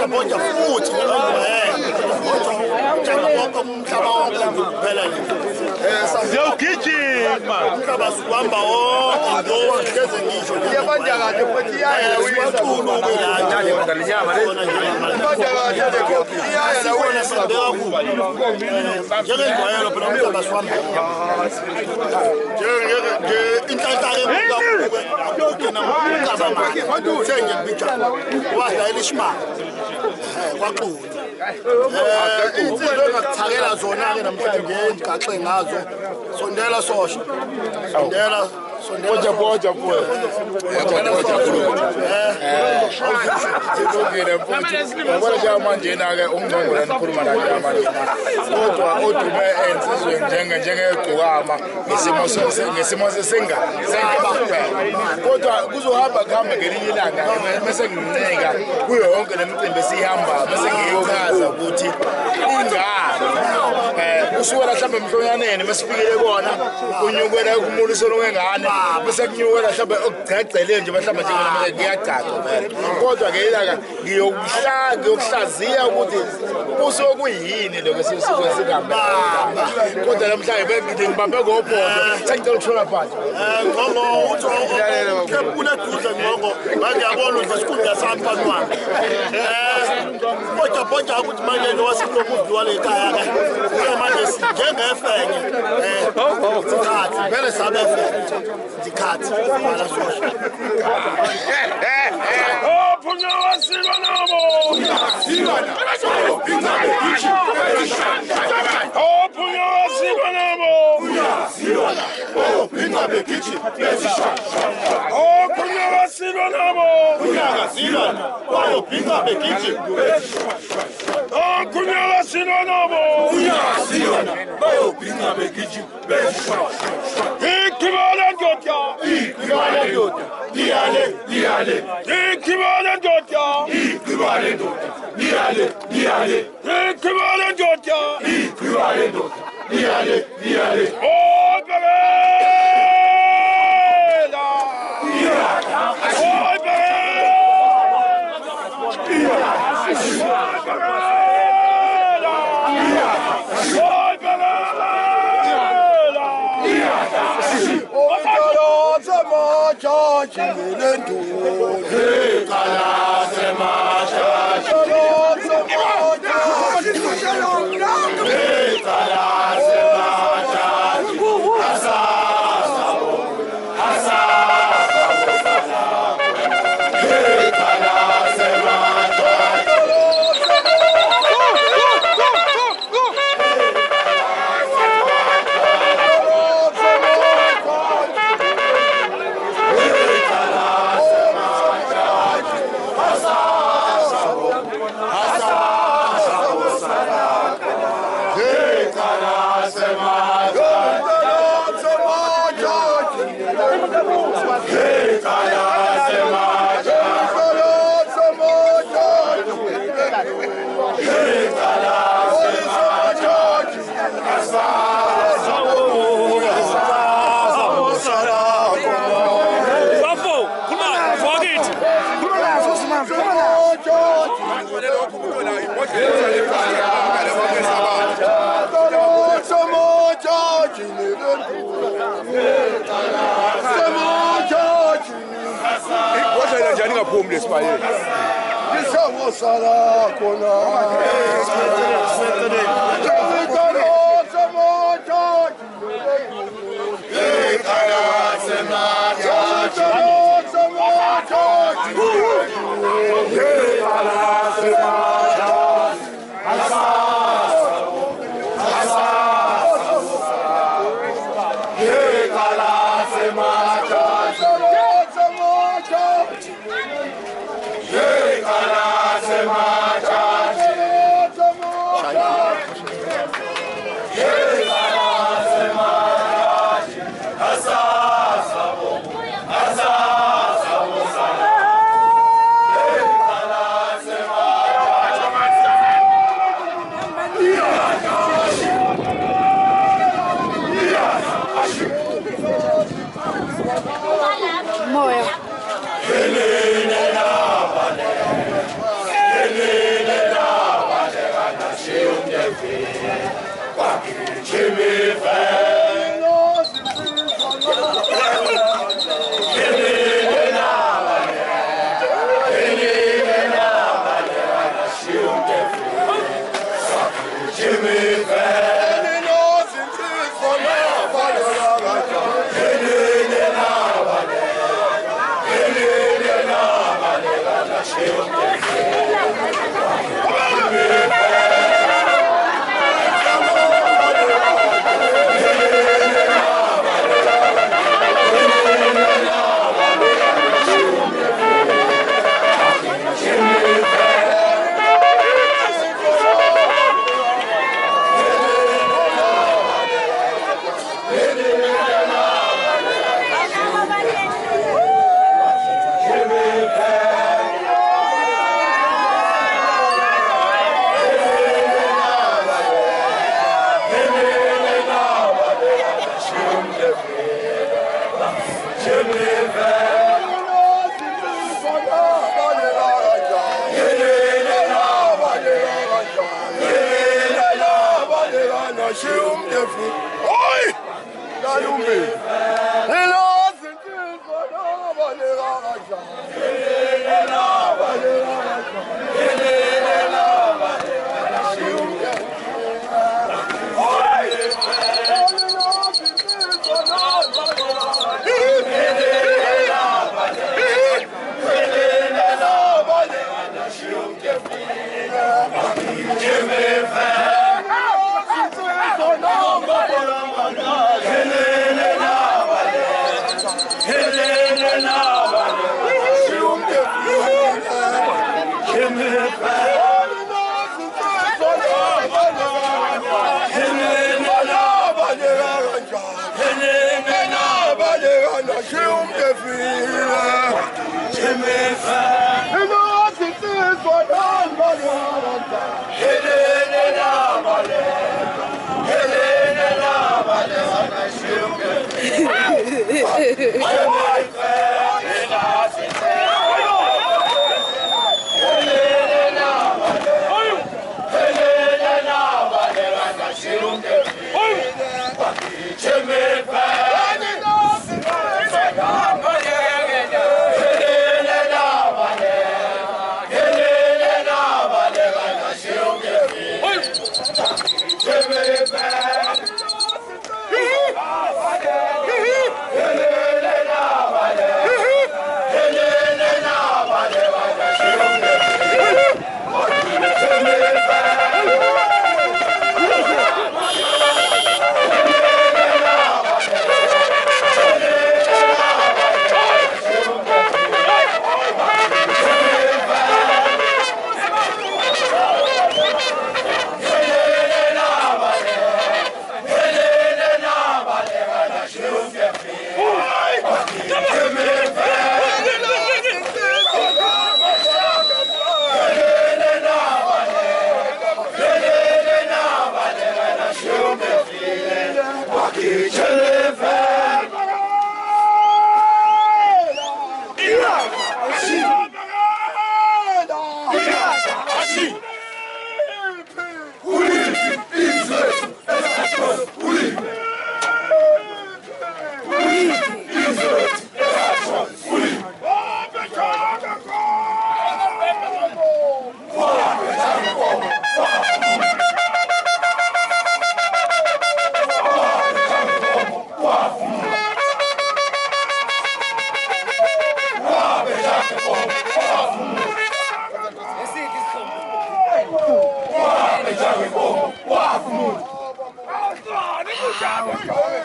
bonja futhi umhlaba wonke kuphela le siyawugijima umhlaba suhamba wonke ngeze ngisho iyabanja kahle futhi iyaya uyaculo njengengwayelo phela umhlaba suhamba wadlayela ishimanga kwaxulu insizwe engakuthakela zona-ke namhlanje engigaxe ngazo sondela sosha sondela boja ngibona njengamanje-ke ungcongole nikhuluma nanjamanje kodwa odume ensizweni njengegcukama ngesimo sengakuphela kodwa kuzohamba kuhambe ngelinye ilanga bese ngincika kuyo yonke le micimbi esiyihambayo bese ngiyochaza ukuthi ingani kusukela mhlawumbe emhlonyaneni besifikile kona kunyukela kumuliselo wengane bese kunyukela mhlawumbe okugcagcele nje mhlawumbe njengoba kuyacaca vele kodwa-ke ilanga ngiyokuhlaziya ukuthi kusokuyini lokho singamba kodwa namhlanje ngibambe ngobhodo sengicela ukuthola phansi ngqongo uthi ukhepule eduze ngqongo ngiyabona nje isikhundla sami phambi kwami bodja ukuthi manje nowaselomuvi wale ekhaya-ke kuye manje njengefenye zikhathi vele sabefenye zikhathi ala sosha ophunya wasiko nabo ophunya wasiko nabo ophunya wasiko nabo Moja. Wow.